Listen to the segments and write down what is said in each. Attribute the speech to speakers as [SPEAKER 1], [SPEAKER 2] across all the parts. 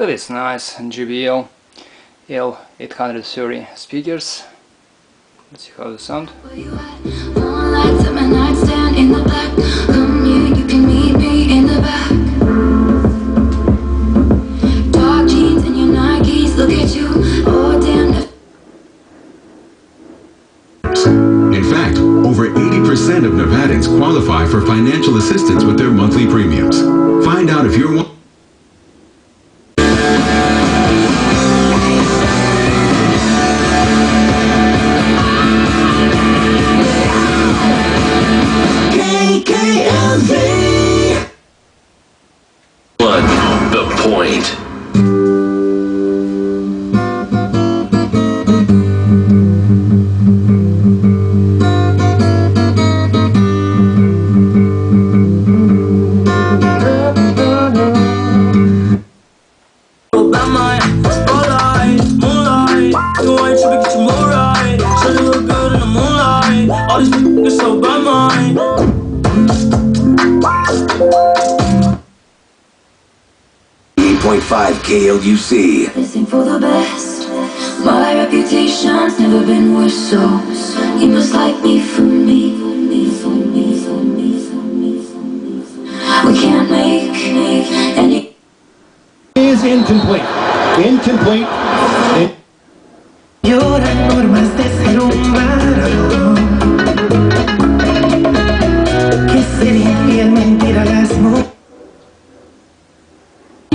[SPEAKER 1] That is nice. JBL L 830 speakers. Let's see how they sound.
[SPEAKER 2] In fact, over 80% of Nevadans qualify for financial assistance with their monthly premiums. Find out if you're one.
[SPEAKER 3] The point.
[SPEAKER 4] All these niggas so by mine.
[SPEAKER 3] 8.5 KLUC.
[SPEAKER 5] Listen for the best. My reputation's never been worse, so you must like me for me. We can't make any.
[SPEAKER 6] Is incomplete. Incomplete.
[SPEAKER 7] Lloran normas de ser humano. Que ser infiel, mentir a las mujeres.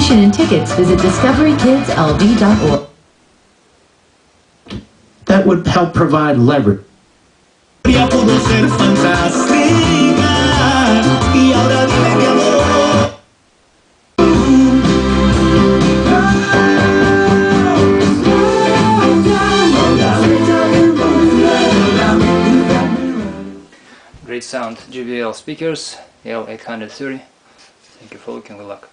[SPEAKER 8] And tickets, visit discoverykidslv.org.
[SPEAKER 6] That would help provide leverage.
[SPEAKER 1] Great sound. JBL speakers L 830. Thank you for looking. Good luck.